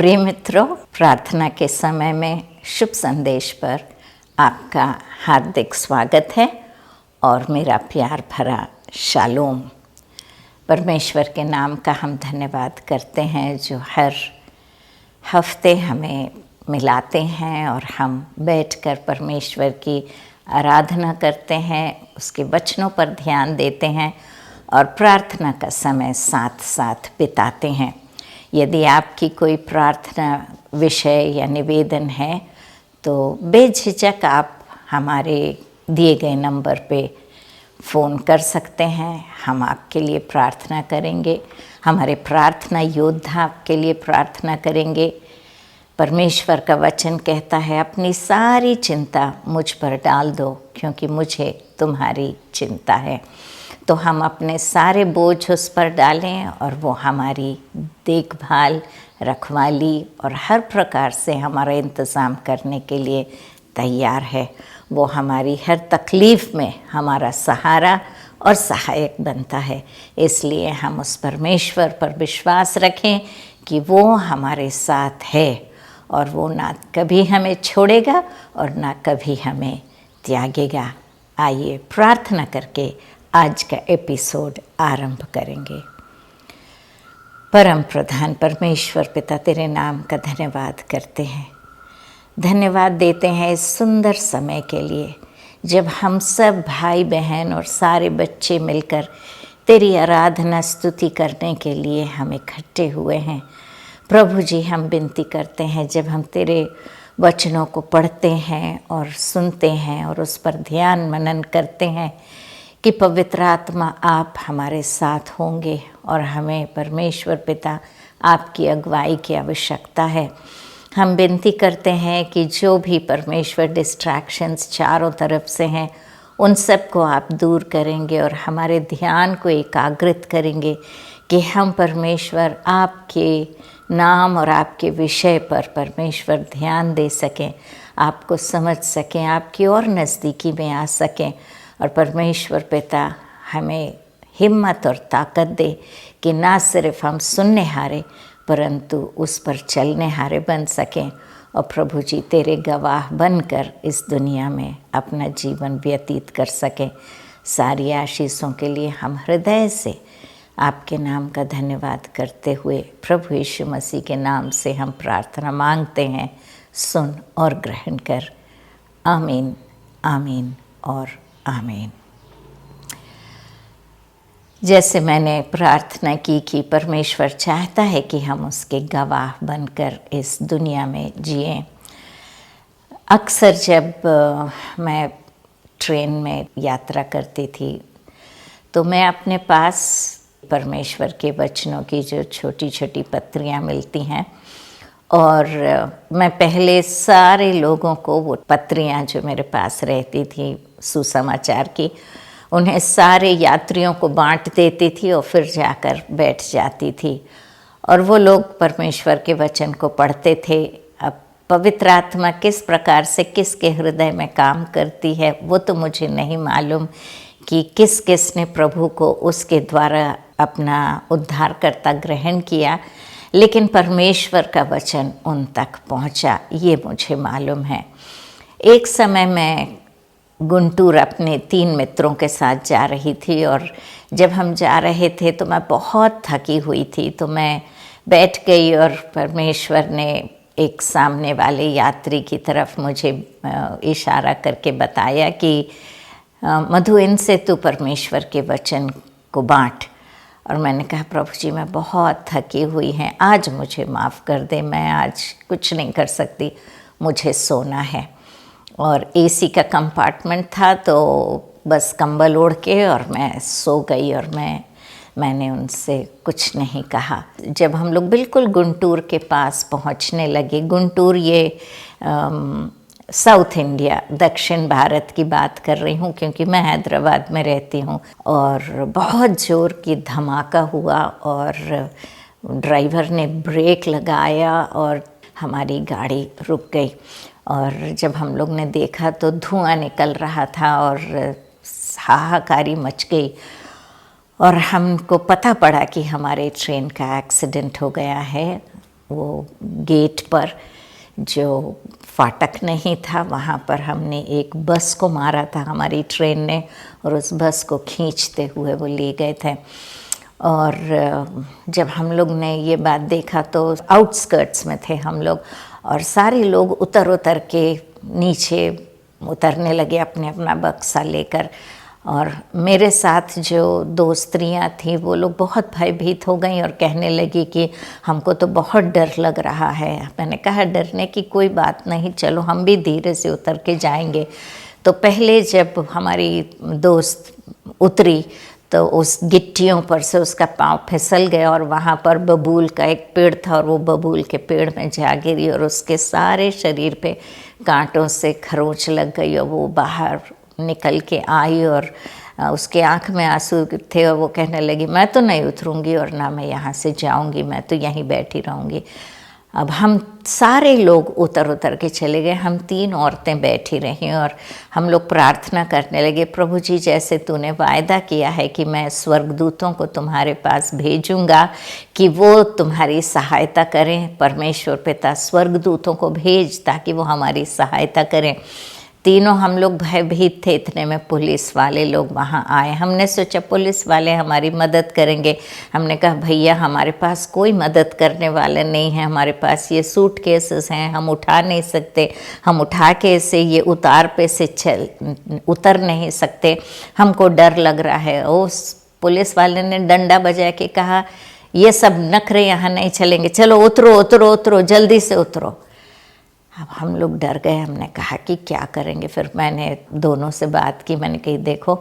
प्रिय मित्रों, प्रार्थना के समय में शुभ संदेश पर आपका हार्दिक स्वागत है और मेरा प्यार भरा शालोम। परमेश्वर के नाम का हम धन्यवाद करते हैं जो हर हफ्ते हमें मिलाते हैं और हम बैठकर परमेश्वर की आराधना करते हैं, उसके वचनों पर ध्यान देते हैं और प्रार्थना का समय साथ साथ बिताते हैं। यदि आपकी कोई प्रार्थना विषय या निवेदन है तो बेझिझक आप हमारे दिए गए नंबर पे फ़ोन कर सकते हैं। हम आपके लिए प्रार्थना करेंगे, हमारे प्रार्थना योद्धा आपके लिए प्रार्थना करेंगे। परमेश्वर का वचन कहता है, अपनी सारी चिंता मुझ पर डाल दो क्योंकि मुझे तुम्हारी चिंता है। तो हम अपने सारे बोझ उस पर डालें और वो हमारी देखभाल, रखवाली और हर प्रकार से हमारा इंतज़ाम करने के लिए तैयार है। वो हमारी हर तकलीफ़ में हमारा सहारा और सहायक बनता है। इसलिए हम उस परमेश्वर पर विश्वास रखें कि वो हमारे साथ है और वो ना कभी हमें छोड़ेगा और ना कभी हमें त्यागेगा। आइए प्रार्थना करके आज का एपिसोड आरंभ करेंगे। परम प्रधान परमेश्वर पिता, तेरे नाम का धन्यवाद करते हैं, धन्यवाद देते हैं इस सुंदर समय के लिए जब हम सब भाई बहन और सारे बच्चे मिलकर तेरी आराधना स्तुति करने के लिए हम इकट्ठे हुए हैं। प्रभु जी, हम विनती करते हैं जब हम तेरे वचनों को पढ़ते हैं और सुनते हैं और उस पर ध्यान मनन करते हैं कि पवित्र आत्मा आप हमारे साथ होंगे और हमें परमेश्वर पिता आपकी अगुवाई की आवश्यकता है। हम विनती करते हैं कि जो भी परमेश्वर डिस्ट्रैक्शंस चारों तरफ से हैं उन सब को आप दूर करेंगे और हमारे ध्यान को एकाग्रित करेंगे कि हम परमेश्वर आपके नाम और आपके विषय पर परमेश्वर ध्यान दे सकें, आपको समझ सकें, आपकी और नज़दीकी में आ सकें। और परमेश्वर पिता हमें हिम्मत और ताकत दे कि ना सिर्फ हम सुनने हारे परंतु उस पर चलने हारे बन सकें और प्रभु जी तेरे गवाह बनकर इस दुनिया में अपना जीवन व्यतीत कर सकें। सारी आशीषों के लिए हम हृदय से आपके नाम का धन्यवाद करते हुए प्रभु यीशु मसीह के नाम से हम प्रार्थना मांगते हैं। सुन और ग्रहण कर। आमीन, आमीन और आमीन। जैसे मैंने प्रार्थना की कि परमेश्वर चाहता है कि हम उसके गवाह बनकर इस दुनिया में जिएं। अक्सर जब मैं ट्रेन में यात्रा करती थी तो मैं अपने पास परमेश्वर के वचनों की जो छोटी छोटी पत्रियाँ मिलती हैं और मैं पहले सारे लोगों को वो पत्रियाँ जो मेरे पास रहती थी सुसमाचार की, उन्हें सारे यात्रियों को बांट देती थी और फिर जाकर बैठ जाती थी और वो लोग परमेश्वर के वचन को पढ़ते थे। अब पवित्र आत्मा किस प्रकार से किसके हृदय में काम करती है वो तो मुझे नहीं मालूम कि किस किस ने प्रभु को उसके द्वारा अपना उद्धारकर्ता ग्रहण किया, लेकिन परमेश्वर का वचन उन तक पहुंचा, ये मुझे मालूम है। एक समय मैं गुंटूर अपने 3 मित्रों के साथ जा रही थी और जब हम जा रहे थे तो मैं बहुत थकी हुई थी, तो मैं बैठ गई और परमेश्वर ने एक सामने वाले यात्री की तरफ मुझे इशारा करके बताया कि मधु, इनसे तू परमेश्वर के वचन को बांट। और मैंने कहा, प्रभु जी मैं बहुत थकी हुई हैं, आज मुझे माफ़ कर दे, मैं आज कुछ नहीं कर सकती, मुझे सोना है। और एसी का कंपार्टमेंट था तो बस कंबल ओढ़ के और मैं सो गई और मैंने उनसे कुछ नहीं कहा। जब हम लोग बिल्कुल गुंटूर के पास पहुंचने लगे, गुंटूर ये साउथ इंडिया, दक्षिण भारत की बात कर रही हूँ क्योंकि मैं हैदराबाद में रहती हूँ, और बहुत ज़ोर की धमाका हुआ और ड्राइवर ने ब्रेक लगाया और हमारी गाड़ी रुक गई। और जब हम लोग ने देखा तो धुआं निकल रहा था और हाहाकारी मच गई और हमको पता पड़ा कि हमारे ट्रेन का एक्सीडेंट हो गया है। वो गेट पर जो फाटक नहीं था वहाँ पर हमने एक बस को मारा था हमारी ट्रेन ने, और उस बस को खींचते हुए वो ले गए थे। और जब हम लोग ने ये बात देखा तो आउटस्कर्ट्स में थे हम लोग, और सारे लोग उतर के नीचे उतरने लगे अपने अपना बक्सा लेकर। और मेरे साथ जो 2 स्त्रियां थीं वो लोग बहुत भयभीत हो गई और कहने लगी कि हमको तो बहुत डर लग रहा है। मैंने कहा डरने की कोई बात नहीं, चलो हम भी धीरे से उतर के जाएंगे। तो पहले जब हमारी दोस्त उतरी तो उस गिट्टियों पर से उसका पाँव फिसल गया और वहाँ पर बबूल का एक पेड़ था और वो बबूल के पेड़ में जा गिरी और उसके सारे शरीर पे कांटों से खरोंच लग गई और वो बाहर निकल के आई और उसके आंख में आंसू थे और वो कहने लगी मैं तो नहीं उतरूँगी और ना मैं यहाँ से जाऊँगी, मैं तो यहीं बैठी रहूँगी। अब हम सारे लोग उतर के चले गए, हम 3 औरतें बैठी रहीं और हम लोग प्रार्थना करने लगे, प्रभु जी जैसे तूने वायदा किया है कि मैं स्वर्गदूतों को तुम्हारे पास भेजूंगा कि वो तुम्हारी सहायता करें, परमेश्वर पिता स्वर्गदूतों को भेज ताकि वो हमारी सहायता करें। तीनों हम लोग भयभीत थे, इतने में पुलिस वाले लोग वहाँ आए। हमने सोचा पुलिस वाले हमारी मदद करेंगे। हमने कहा भैया हमारे पास कोई मदद करने वाले नहीं है, हमारे पास ये सूटकेसेस हैं, हम उठा नहीं सकते, हम उठा के इसे ये उतार पे से उतर नहीं सकते, हमको डर लग रहा है। उस पुलिस वाले ने डंडा बजा के कहा ये सब नखरे यहाँ नहीं चलेंगे, चलो उतरो उतरो उतरो, जल्दी से उतरो। अब हम लोग डर गए, हमने कहा कि क्या करेंगे। फिर मैंने दोनों से बात की, मैंने कही देखो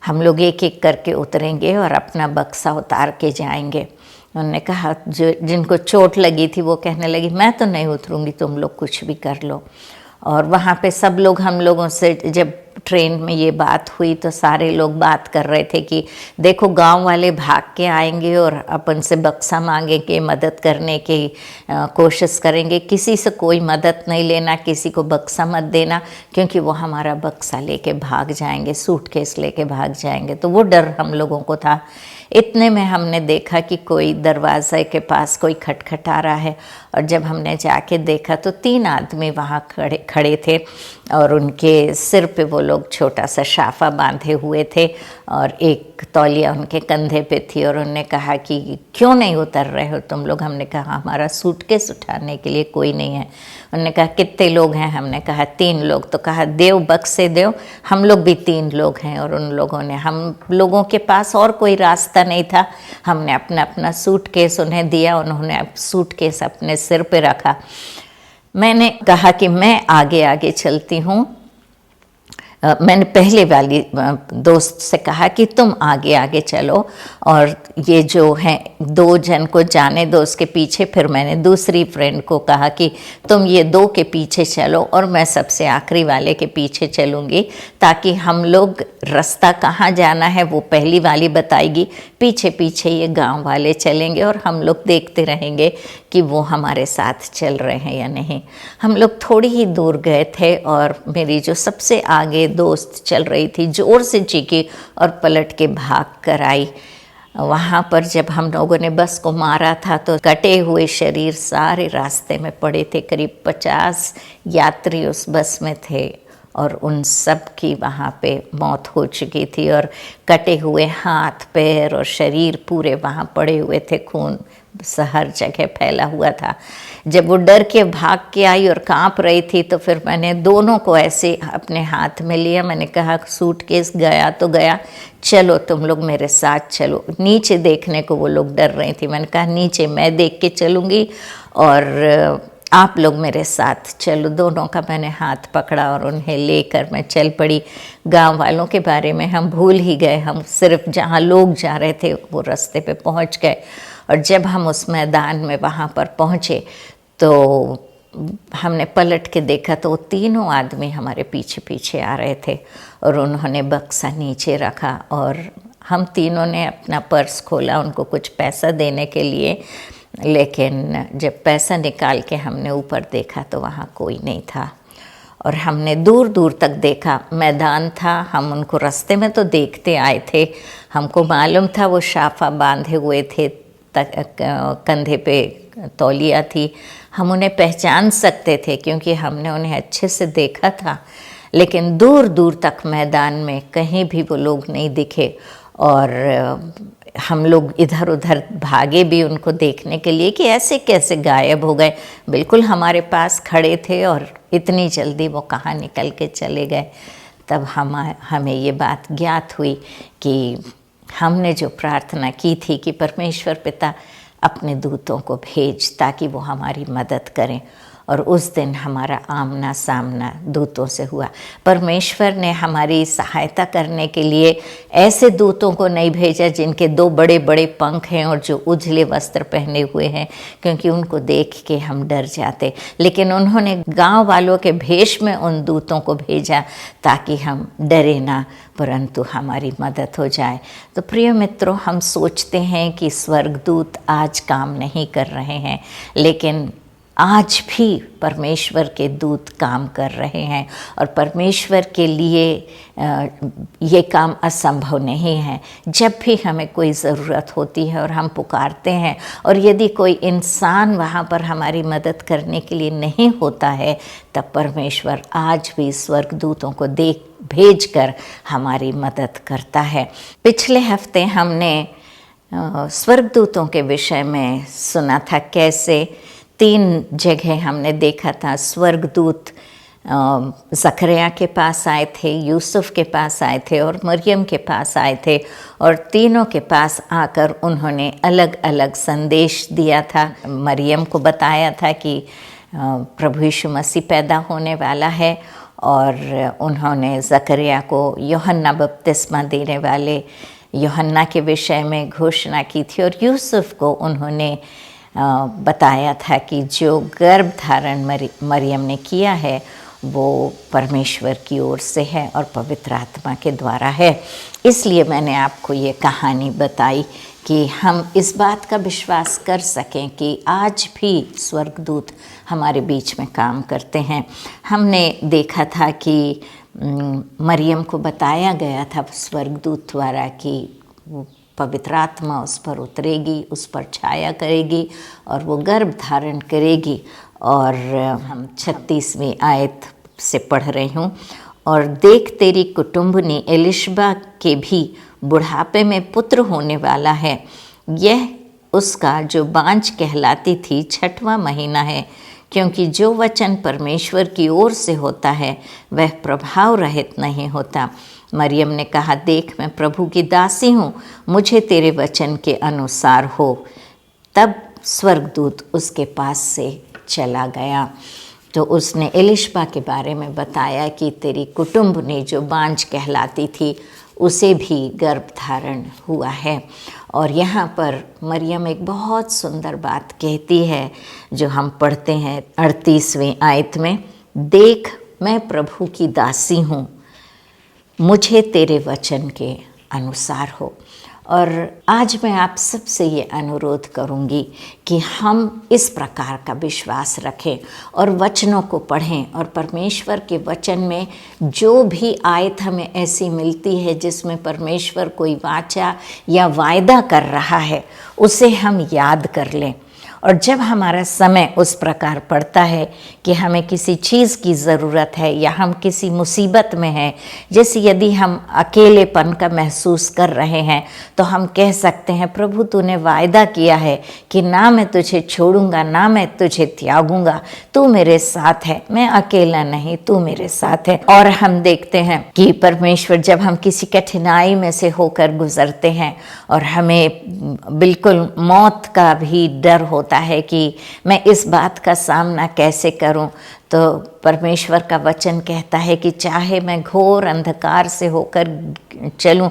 हम लोग एक एक करके उतरेंगे और अपना बक्सा उतार के जाएंगे। उन्होंने कहा जो जिनको चोट लगी थी वो कहने लगी मैं तो नहीं उतरूँगी, तुम लोग कुछ भी कर लो। और वहाँ पे सब लोग हम लोगों से जब ट्रेन में ये बात हुई तो सारे लोग बात कर रहे थे कि देखो गांव वाले भाग के आएंगे और अपन से बक्सा मांगेंगे, मदद करने की कोशिश करेंगे, किसी से कोई मदद नहीं लेना, किसी को बक्सा मत देना क्योंकि वो हमारा बक्सा लेके भाग जाएंगे, सूटकेस लेके भाग जाएंगे। तो वो डर हम लोगों को था। इतने में हमने देखा कि कोई दरवाजे के पास कोई खटखटा रहा है और जब हमने जाके देखा तो 3 आदमी वहाँ खड़े थे और उनके सिर पे वो लोग छोटा सा शाफा बांधे हुए थे और एक तौलिया उनके कंधे पे थी। और उन्होंने कहा कि क्यों नहीं उतर रहे हो तुम लोग? हमने कहा हमारा सूटकेस उठाने के लिए कोई नहीं है। उन्होंने कहा कितने लोग हैं? हमने कहा 3 लोग। तो कहा देव बक्से देव, हम लोग भी 3 लोग हैं। और उन लोगों ने, हम लोगों के पास और कोई रास्ता नहीं था, हमने अपना अपना सूटकेस उन्हें दिया, उन्होंने सूटकेस अपने सिर पे रखा। मैंने कहा कि मैं आगे आगे चलती हूँ। मैंने पहले वाली दोस्त से कहा कि तुम आगे आगे चलो और ये जो हैं 2 जन को जाने दो उसके पीछे। फिर मैंने दूसरी फ्रेंड को कहा कि तुम ये 2 के पीछे चलो और मैं सबसे आखिरी वाले के पीछे चलूँगी ताकि हम लोग रास्ता कहाँ जाना है वो पहली वाली बताएगी, पीछे पीछे ये गांव वाले चलेंगे और हम लोग देखते रहेंगे कि वो हमारे साथ चल रहे हैं या नहीं। हम लोग थोड़ी ही दूर गए थे और मेरी जो सबसे आगे दोस्त चल रही थी जोर से चीखी और पलट के भाग कर आई। वहाँ पर जब हम लोगों ने बस को मारा था तो कटे हुए शरीर सारे रास्ते में पड़े थे। करीब 50 यात्री उस बस में थे और उन सब की वहाँ पे मौत हो चुकी थी और कटे हुए हाथ पैर और शरीर पूरे वहाँ पड़े हुए थे, खून हर जगह फैला हुआ था। जब वो डर के भाग के आई और कांप रही थी तो फिर मैंने दोनों को ऐसे अपने हाथ में लिया। मैंने कहा सूटकेस गया तो गया, चलो तुम लोग मेरे साथ चलो। नीचे देखने को वो लोग डर रही थी। मैंने कहा नीचे मैं देख के चलूँगी और आप लोग मेरे साथ चलो। दोनों का मैंने हाथ पकड़ा और उन्हें लेकर मैं चल पड़ी। गांव वालों के बारे में हम भूल ही गए, हम सिर्फ जहाँ लोग जा रहे थे वो रास्ते पे पहुँच गए। और जब हम उस मैदान में वहाँ पर पहुँचे तो हमने पलट के देखा तो वो 3 आदमी हमारे पीछे पीछे आ रहे थे और उन्होंने बक्सा नीचे रखा और हम तीनों ने अपना पर्स खोला उनको कुछ पैसा देने के लिए। लेकिन जब पैसा निकाल के हमने ऊपर देखा तो वहाँ कोई नहीं था और हमने दूर दूर तक देखा, मैदान था, हम उनको रास्ते में तो देखते आए थे, हमको मालूम था वो शाफा बांधे हुए थे, कंधे पे तौलिया थी, हम उन्हें पहचान सकते थे क्योंकि हमने उन्हें अच्छे से देखा था, लेकिन दूर दूर तक मैदान में कहीं भी वो लोग नहीं दिखे। और हम लोग इधर उधर भागे भी उनको देखने के लिए कि ऐसे कैसे गायब हो गए। बिल्कुल हमारे पास खड़े थे और इतनी जल्दी वो कहाँ निकल के चले गए। तब हमें ये बात ज्ञात हुई कि हमने जो प्रार्थना की थी कि परमेश्वर पिता अपने दूतों को भेज ताकि वो हमारी मदद करें, और उस दिन हमारा आमना सामना दूतों से हुआ। परमेश्वर ने हमारी सहायता करने के लिए ऐसे दूतों को नहीं भेजा जिनके 2 बड़े बड़े पंख हैं और जो उजले वस्त्र पहने हुए हैं, क्योंकि उनको देख के हम डर जाते, लेकिन उन्होंने गांव वालों के भेष में उन दूतों को भेजा ताकि हम डरे ना, परंतु हमारी मदद हो जाए। तो प्रिय मित्रों, हम सोचते हैं कि स्वर्गदूत आज काम नहीं कर रहे हैं, लेकिन आज भी परमेश्वर के दूत काम कर रहे हैं, और परमेश्वर के लिए ये काम असंभव नहीं है। जब भी हमें कोई ज़रूरत होती है और हम पुकारते हैं, और यदि कोई इंसान वहाँ पर हमारी मदद करने के लिए नहीं होता है, तब परमेश्वर आज भी स्वर्गदूतों को भेजकर हमारी मदद करता है। पिछले हफ्ते हमने स्वर्गदूतों के विषय में सुना था, कैसे 3 जगह हमने देखा था। स्वर्गदूत ज़करिया के पास आए थे, यूसुफ के पास आए थे और मरियम के पास आए थे, और तीनों के पास आकर उन्होंने अलग अलग संदेश दिया था। मरियम को बताया था कि प्रभु यीशु मसीह पैदा होने वाला है, और उन्होंने ज़करिया को यूहन्ना बपतिस्मा देने वाले यूहन्ना के विषय में घोषणा की थी, और यूसुफ को उन्होंने बताया था कि जो गर्भ धारण मरियम ने किया है वो परमेश्वर की ओर से है और पवित्र आत्मा के द्वारा है। इसलिए मैंने आपको ये कहानी बताई कि हम इस बात का विश्वास कर सकें कि आज भी स्वर्गदूत हमारे बीच में काम करते हैं। हमने देखा था कि मरियम को बताया गया था स्वर्गदूत द्वारा कि वो पवित्र आत्मा उस पर उतरेगी, उस पर छाया करेगी और वो गर्भ धारण करेगी। और हम 36वीं आयत से पढ़ रही हूँ। और देख, तेरी कुटुंबनी एलिशबा के भी बुढ़ापे में पुत्र होने वाला है। यह उसका जो बांझ कहलाती थी 6वां महीना है, क्योंकि जो वचन परमेश्वर की ओर से होता है वह प्रभाव रहित नहीं होता। मरियम ने कहा, देख, मैं प्रभु की दासी हूँ, मुझे तेरे वचन के अनुसार हो। तब स्वर्गदूत उसके पास से चला गया। तो उसने एलिशबा के बारे में बताया कि तेरी कुटुंबनी जो बांझ कहलाती थी उसे भी गर्भ धारण हुआ है। और यहाँ पर मरियम एक बहुत सुंदर बात कहती है जो हम पढ़ते हैं 38वीं आयत में, देख, मैं प्रभु की दासी हूँ, मुझे तेरे वचन के अनुसार हो। और आज मैं आप सबसे ये अनुरोध करूँगी कि हम इस प्रकार का विश्वास रखें और वचनों को पढ़ें, और परमेश्वर के वचन में जो भी आयत हमें ऐसी मिलती है जिसमें परमेश्वर कोई वाचा या वायदा कर रहा है उसे हम याद कर लें। और जब हमारा समय उस प्रकार पड़ता है कि हमें किसी चीज़ की ज़रूरत है या हम किसी मुसीबत में हैं, जैसे यदि हम अकेलेपन का महसूस कर रहे हैं, तो हम कह सकते हैं, प्रभु तूने वायदा किया है कि ना मैं तुझे छोड़ूंगा, ना मैं तुझे त्यागूंगा, तू मेरे साथ है, मैं अकेला नहीं, तू मेरे साथ है। और हम देखते हैं कि परमेश्वर जब हम किसी कठिनाई में से होकर गुजरते हैं और हमें बिल्कुल मौत का भी डर होता है कि मैं इस बात का सामना कैसे करूं, तो परमेश्वर का वचन कहता है कि चाहे मैं घोर अंधकार से होकर चलूं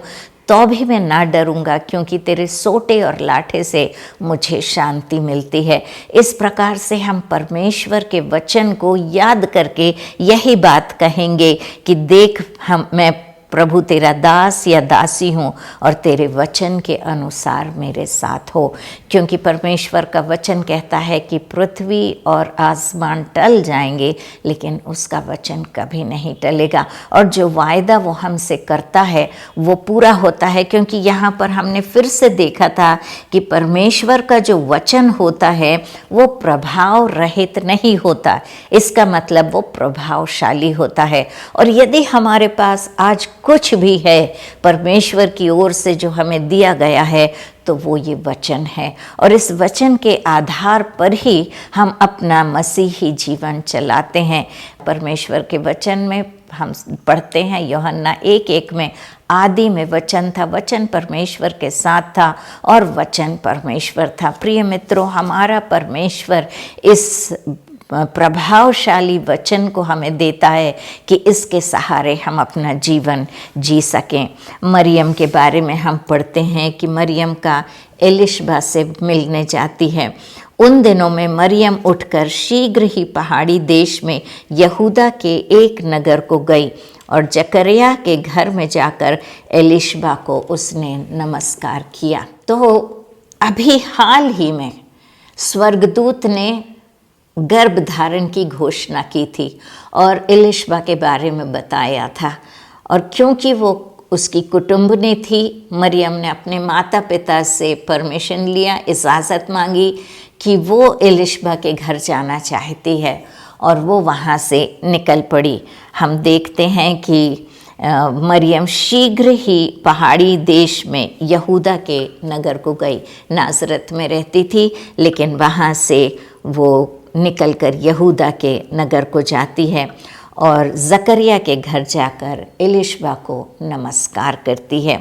तो भी मैं ना डरूंगा, क्योंकि तेरे सोटे और लाठे से मुझे शांति मिलती है। इस प्रकार से हम परमेश्वर के वचन को याद करके यही बात कहेंगे कि देख, मैं प्रभु तेरा दास या दासी हूँ और तेरे वचन के अनुसार मेरे साथ हो। क्योंकि परमेश्वर का वचन कहता है कि पृथ्वी और आसमान टल जाएंगे लेकिन उसका वचन कभी नहीं टलेगा, और जो वायदा वो हमसे करता है वो पूरा होता है। क्योंकि यहाँ पर हमने फिर से देखा था कि परमेश्वर का जो वचन होता है वो प्रभाव रहित नहीं होता, इसका मतलब वो प्रभावशाली होता है। और यदि हमारे पास आज कुछ भी है परमेश्वर की ओर से जो हमें दिया गया है तो वो ये वचन है, और इस वचन के आधार पर ही हम अपना मसीही जीवन चलाते हैं। परमेश्वर के वचन में हम पढ़ते हैं यूहन्ना 1:1 में, आदि में वचन था, वचन परमेश्वर के साथ था और वचन परमेश्वर था। प्रिय मित्रों, हमारा परमेश्वर इस प्रभावशाली वचन को हमें देता है कि इसके सहारे हम अपना जीवन जी सकें। मरियम के बारे में हम पढ़ते हैं कि मरियम का एलिशबा से मिलने जाती है। उन दिनों में मरियम उठकर शीघ्र ही पहाड़ी देश में यहूदा के एक नगर को गई और जकरिया के घर में जाकर एलिशबा को उसने नमस्कार किया। तो अभी हाल ही में स्वर्गदूत ने गर्भ धारण की घोषणा की थी और एलिशबा के बारे में बताया था, और क्योंकि वो उसकी कुटुंबनी थी, मरियम ने अपने माता पिता से परमिशन लिया, इजाज़त मांगी कि वो एलिशबा के घर जाना चाहती है, और वो वहाँ से निकल पड़ी। हम देखते हैं कि मरियम शीघ्र ही पहाड़ी देश में यहूदा के नगर को गई। नासरत में रहती थी लेकिन वहाँ से वो निकलकर यहूदा के नगर को जाती है और जकरिया के घर जाकर एलिशबा को नमस्कार करती है।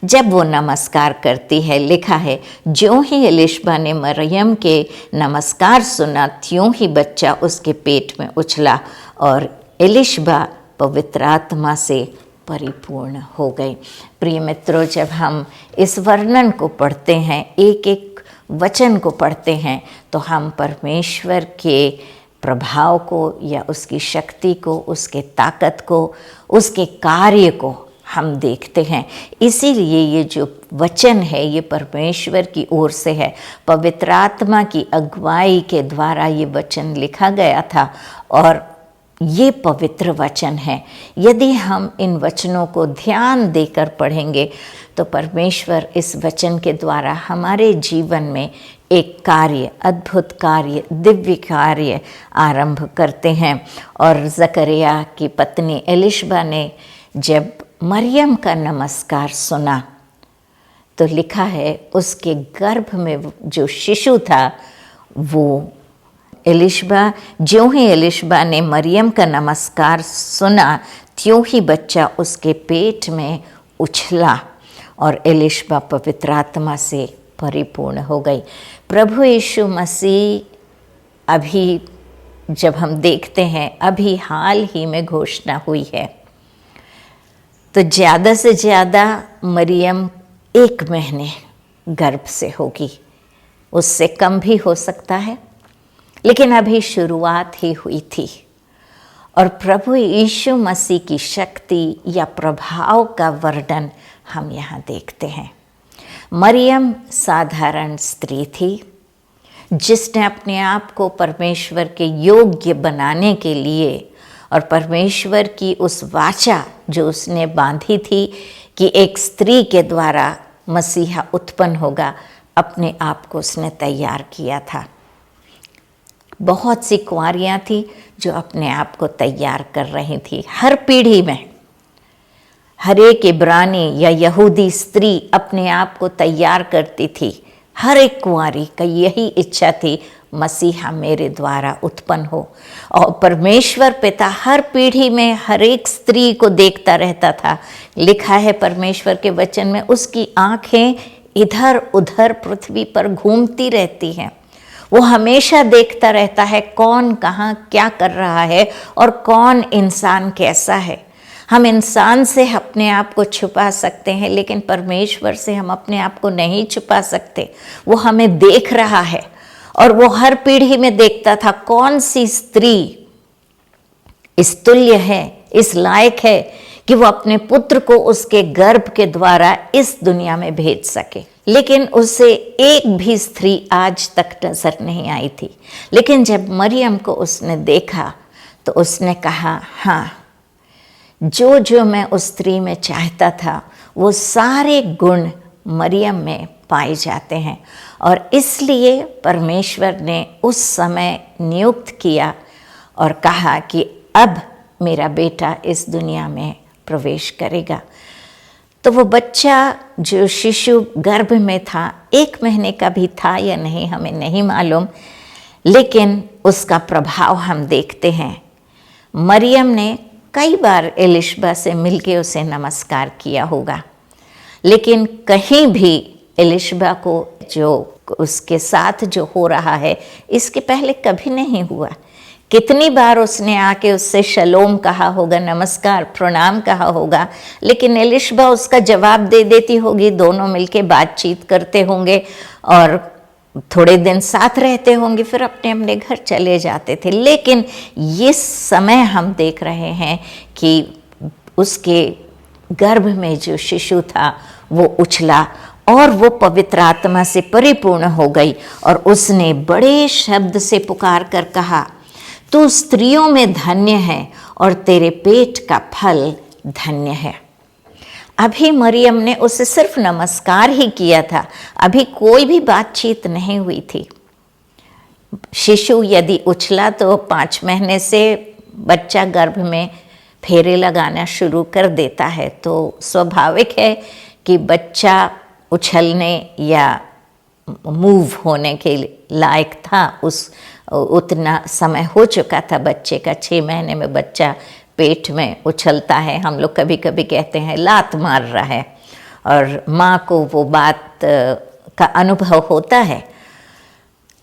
जब वो नमस्कार करती है, लिखा है, ज्यों ही एलिशबा ने मरियम के नमस्कार सुना त्यों ही बच्चा उसके पेट में उछला और एलिशबा पवित्र आत्मा से परिपूर्ण हो गई। प्रिय मित्रों, जब हम इस वर्णन को पढ़ते हैं, एक एक वचन को पढ़ते हैं, तो हम परमेश्वर के प्रभाव को या उसकी शक्ति को, उसके ताकत को, उसके कार्य को हम देखते हैं। इसीलिए ये जो वचन है ये परमेश्वर की ओर से है। पवित्र आत्मा की अगुवाई के द्वारा ये वचन लिखा गया था और ये पवित्र वचन है। यदि हम इन वचनों को ध्यान देकर पढ़ेंगे तो परमेश्वर इस वचन के द्वारा हमारे जीवन में एक कार्य, अद्भुत कार्य, दिव्य कार्य आरंभ करते हैं। और जकरिया की पत्नी एलिशबा ने जब मरियम का नमस्कार सुना तो लिखा है उसके गर्भ में जो शिशु था वो एलिशबा, ज्यों ही एलिशबा ने मरियम का नमस्कार सुना त्यों ही बच्चा उसके पेट में उछला और एलिशबा पवित्र आत्मा से परिपूर्ण हो गई। प्रभु यीशु मसीह अभी जब हम देखते हैं, अभी हाल ही में घोषणा हुई है, तो ज़्यादा से ज़्यादा मरियम 1 महीने गर्भ से होगी, उससे कम भी हो सकता है, लेकिन अभी शुरुआत ही हुई थी। और प्रभु यीशु मसीह की शक्ति या प्रभाव का वर्णन हम यहाँ देखते हैं। मरियम साधारण स्त्री थी जिसने अपने आप को परमेश्वर के योग्य बनाने के लिए और परमेश्वर की उस वाचा जो उसने बांधी थी कि एक स्त्री के द्वारा मसीहा उत्पन्न होगा, अपने आप को उसने तैयार किया था। बहुत सी कुंवारियाँ थी जो अपने आप को तैयार कर रही थी। हर पीढ़ी में हर एक इब्रानी या यहूदी स्त्री अपने आप को तैयार करती थी। हर एक कुंवारी का यही इच्छा थी, मसीहा मेरे द्वारा उत्पन्न हो। और परमेश्वर पिता हर पीढ़ी में हर एक स्त्री को देखता रहता था। लिखा है परमेश्वर के वचन में, उसकी आँखें इधर उधर पृथ्वी पर घूमती रहती हैं। वो हमेशा देखता रहता है कौन कहाँ क्या कर रहा है और कौन इंसान कैसा है। हम इंसान से अपने आप को छुपा सकते हैं लेकिन परमेश्वर से हम अपने आप को नहीं छुपा सकते। वो हमें देख रहा है और वो हर पीढ़ी में देखता था कौन सी स्त्री इस तुल्य है, इस लायक है कि वो अपने पुत्र को उसके गर्भ के द्वारा इस दुनिया में भेज सके। लेकिन उसे एक भी स्त्री आज तक नजर नहीं आई थी। लेकिन जब मरियम को उसने देखा तो उसने कहा, हाँ, जो जो मैं उस स्त्री में चाहता था वो सारे गुण मरियम में पाए जाते हैं। और इसलिए परमेश्वर ने उस समय नियुक्त किया और कहा कि अब मेरा बेटा इस दुनिया में प्रवेश करेगा। तो वो बच्चा जो शिशु गर्भ में था, 1 महीने का भी था या नहीं हमें नहीं मालूम, लेकिन उसका प्रभाव हम देखते हैं। मरियम ने कई बार एलिशबा से मिलके उसे नमस्कार किया होगा, लेकिन कहीं भी एलिशबा को जो उसके साथ जो हो रहा है इसके पहले कभी नहीं हुआ। कितनी बार उसने आके उससे शलोम कहा होगा, नमस्कार प्रणाम कहा होगा, लेकिन एलिशबा उसका जवाब दे देती होगी, दोनों मिलके बातचीत करते होंगे और थोड़े दिन साथ रहते होंगे, फिर अपने अपने घर चले जाते थे। लेकिन ये समय हम देख रहे हैं कि उसके गर्भ में जो शिशु था वो उछला और वो पवित्र आत्मा से परिपूर्ण हो गई और उसने बड़े शब्द से पुकार कर कहा, तू स्त्रियों में धन्य है और तेरे पेट का फल धन्य है। अभी मरियम ने उसे सिर्फ नमस्कार ही किया था, अभी कोई भी बातचीत नहीं हुई थी। शिशु यदि उछला तो 5 महीने से बच्चा गर्भ में फेरे लगाना शुरू कर देता है, तो स्वाभाविक है कि बच्चा उछलने या मूव होने के लायक था। उतना समय हो चुका था बच्चे का। 6 महीने में बच्चा पेट में उछलता है। हम लोग कभी कभी कहते हैं लात मार रहा है, और माँ को वो बात का अनुभव होता है।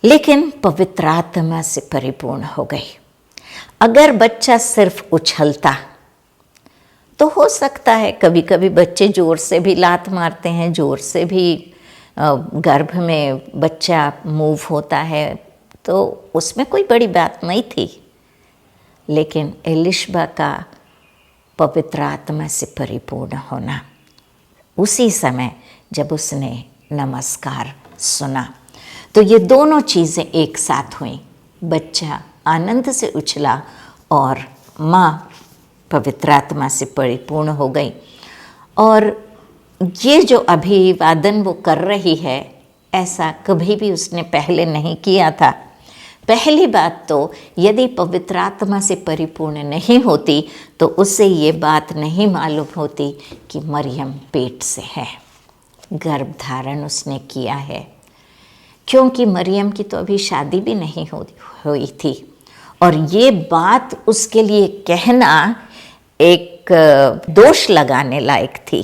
लेकिन पवित्र आत्मा से परिपूर्ण हो गई। अगर बच्चा सिर्फ उछलता तो हो सकता है, कभी कभी बच्चे जोर से भी लात मारते हैं, जोर से भी गर्भ में बच्चा मूव होता है, तो उसमें कोई बड़ी बात नहीं थी। लेकिन एलिशबा का पवित्र आत्मा से परिपूर्ण होना, उसी समय जब उसने नमस्कार सुना, तो ये दोनों चीज़ें एक साथ हुई। बच्चा आनंद से उछला और माँ पवित्र आत्मा से परिपूर्ण हो गई। और ये जो अभिवादन वो कर रही है, ऐसा कभी भी उसने पहले नहीं किया था। पहली बात तो, यदि पवित्र आत्मा से परिपूर्ण नहीं होती तो उसे ये बात नहीं मालूम होती कि मरियम पेट से है, गर्भधारण उसने किया है, क्योंकि मरियम की तो अभी शादी भी नहीं हुई थी। और ये बात उसके लिए कहना एक दोष लगाने लायक थी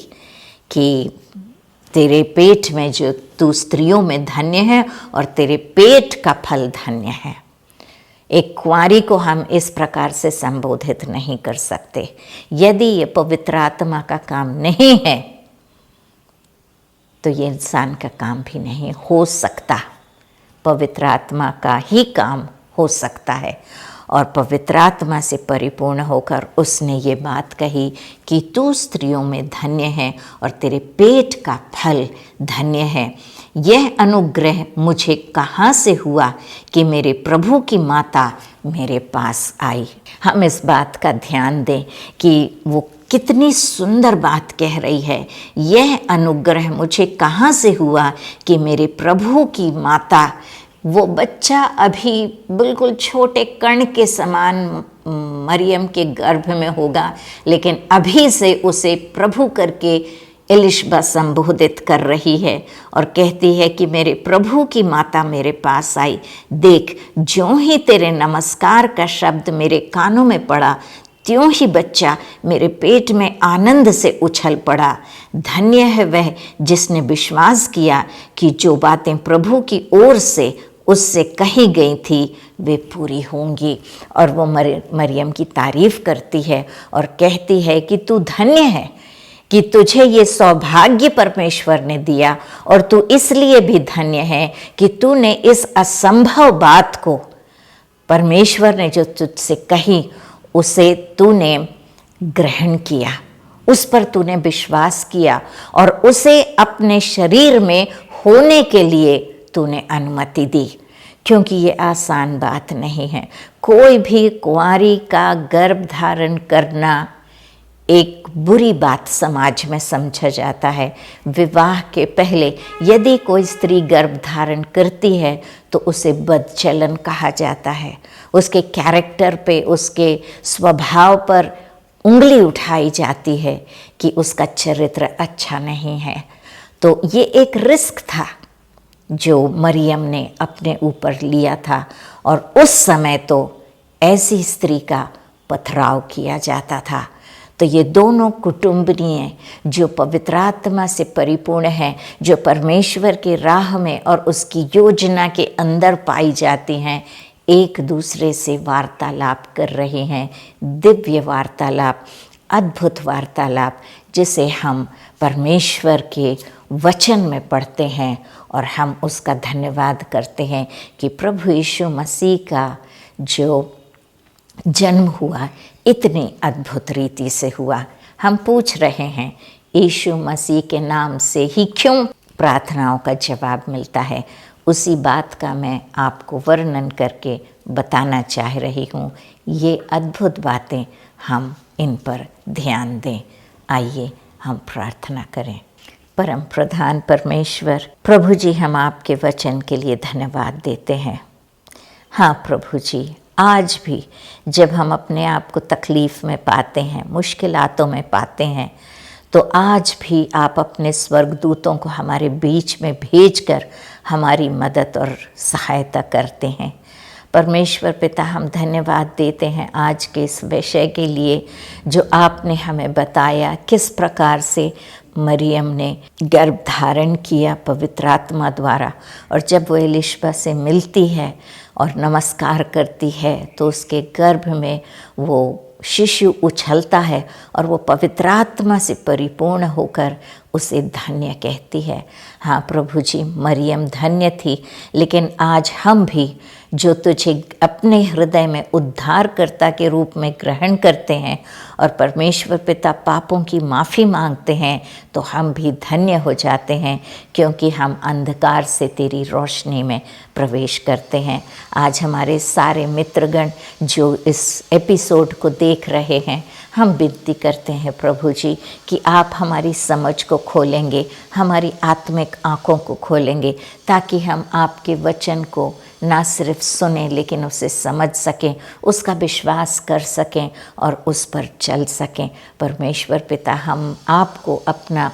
कि तेरे पेट में जो तू स्त्रियों में धन्य है और तेरे पेट का फल धन्य है। एक कुंवारी को हम इस प्रकार से संबोधित नहीं कर सकते। यदि ये पवित्र आत्मा का काम नहीं है तो ये इंसान का काम भी नहीं हो सकता। पवित्र आत्मा का ही काम हो सकता है। और पवित्र आत्मा से परिपूर्ण होकर उसने ये बात कही कि तू स्त्रियों में धन्य है और तेरे पेट का फल धन्य है। यह अनुग्रह मुझे कहाँ से हुआ कि मेरे प्रभु की माता मेरे पास आई। हम इस बात का ध्यान दें कि वो कितनी सुंदर बात कह रही है। यह अनुग्रह मुझे कहाँ से हुआ कि मेरे प्रभु की माता, वो बच्चा अभी बिल्कुल छोटे कण के समान मरियम के गर्भ में होगा, लेकिन अभी से उसे प्रभु करके एलिशबा संबोधित कर रही है और कहती है कि मेरे प्रभु की माता मेरे पास आई। देख, ज्यों ही तेरे नमस्कार का शब्द मेरे कानों में पड़ा, त्यों ही बच्चा मेरे पेट में आनंद से उछल पड़ा। धन्य है वह जिसने विश्वास किया कि जो बातें प्रभु की ओर से उससे कही गई थी वे पूरी होंगी। और वो मरियम की तारीफ करती है और कहती है कि तू धन्य है कि तुझे ये सौभाग्य परमेश्वर ने दिया, और तू इसलिए भी धन्य है कि तूने इस असंभव बात को, परमेश्वर ने जो तुझसे कही, उसे तूने ग्रहण किया, उस पर तूने विश्वास किया और उसे अपने शरीर में होने के लिए तूने अनुमति दी, क्योंकि ये आसान बात नहीं है। कोई भी कुंवारी का गर्भ धारण करना एक बुरी बात समाज में समझा जाता है। विवाह के पहले यदि कोई स्त्री गर्भ धारण करती है तो उसे बदचलन कहा जाता है। उसके कैरेक्टर पे, उसके स्वभाव पर उंगली उठाई जाती है कि उसका चरित्र अच्छा नहीं है। तो ये एक रिस्क था जो मरियम ने अपने ऊपर लिया था, और उस समय तो ऐसी स्त्री का पथराव किया जाता था। तो ये दोनों कुटुंबिनियाँ जो पवित्र आत्मा से परिपूर्ण हैं, जो परमेश्वर की राह में और उसकी योजना के अंदर पाई जाती हैं, एक दूसरे से वार्तालाप कर रहे हैं, दिव्य वार्तालाप, अद्भुत वार्तालाप, जिसे हम परमेश्वर के वचन में पढ़ते हैं और हम उसका धन्यवाद करते हैं कि प्रभु यीशु मसीह का जो जन्म हुआ इतनी अद्भुत रीति से हुआ। हम पूछ रहे हैं यीशु मसीह के नाम से ही क्यों प्रार्थनाओं का जवाब मिलता है। उसी बात का मैं आपको वर्णन करके बताना चाह रही हूँ। ये अद्भुत बातें, हम इन पर ध्यान दें। आइए हम प्रार्थना करें। परम प्रधान परमेश्वर प्रभु जी, हम आपके वचन के लिए धन्यवाद देते हैं। हाँ प्रभु जी, आज भी जब हम अपने आप को तकलीफ़ में पाते हैं, मुश्किलातों में पाते हैं, तो आज भी आप अपने स्वर्गदूतों को हमारे बीच में भेजकर हमारी मदद और सहायता करते हैं। परमेश्वर पिता, हम धन्यवाद देते हैं आज के इस विषय के लिए जो आपने हमें बताया, किस प्रकार से मरियम ने गर्भ धारण किया पवित्र आत्मा द्वारा, और जब वो एलिशबा से मिलती है और नमस्कार करती है तो उसके गर्भ में वो शिशु उछलता है और वो पवित्र आत्मा से परिपूर्ण होकर उसे धन्य कहती है। हाँ प्रभु जी, मरियम धन्य थी, लेकिन आज हम भी जो तुझे अपने हृदय में उद्धारकर्ता के रूप में ग्रहण करते हैं और परमेश्वर पिता पापों की माफ़ी मांगते हैं, तो हम भी धन्य हो जाते हैं, क्योंकि हम अंधकार से तेरी रोशनी में प्रवेश करते हैं। आज हमारे सारे मित्रगण जो इस एपिसोड को देख रहे हैं, हम विनती करते हैं प्रभु जी कि आप हमारी समझ को खोलेंगे, हमारी आत्मिक आँखों को खोलेंगे, ताकि हम आपके वचन को ना सिर्फ सुने लेकिन उसे समझ सकें, उसका विश्वास कर सकें और उस पर चल सकें। परमेश्वर पिता, हम आपको अपना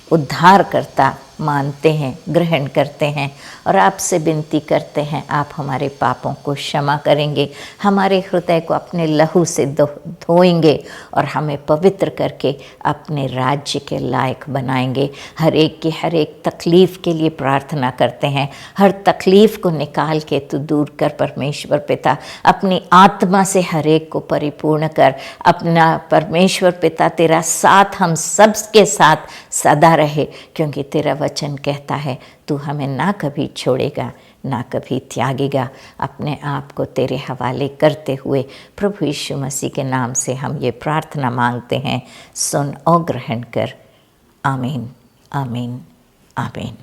उद्धारकर्ता मानते हैं, ग्रहण करते हैं और आपसे विनती करते हैं आप हमारे पापों को क्षमा करेंगे, हमारे हृदय को अपने लहू से धोएंगे और हमें पवित्र करके अपने राज्य के लायक बनाएंगे। हर एक की हर एक तकलीफ़ के लिए प्रार्थना करते हैं। हर तकलीफ़ को निकाल के तू दूर कर परमेश्वर पिता, अपनी आत्मा से हर एक को परिपूर्ण कर। अपना परमेश्वर पिता तेरा साथ हम सब के साथ सदा रहे, क्योंकि तेरा वचन कहता है तू हमें ना कभी छोड़ेगा ना कभी त्यागेगा। अपने आप को तेरे हवाले करते हुए प्रभु यीशु मसीह के नाम से हम ये प्रार्थना मांगते हैं, सुन और ग्रहण कर। आमीन, आमीन, आमीन।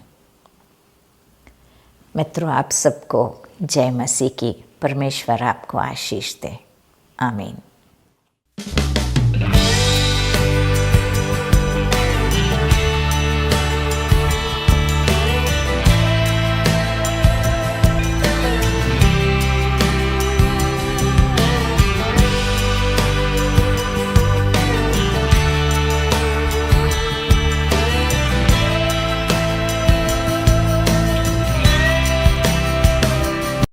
मित्रों, आप सबको जय मसीह की। परमेश्वर आपको आशीष दे। आमीन।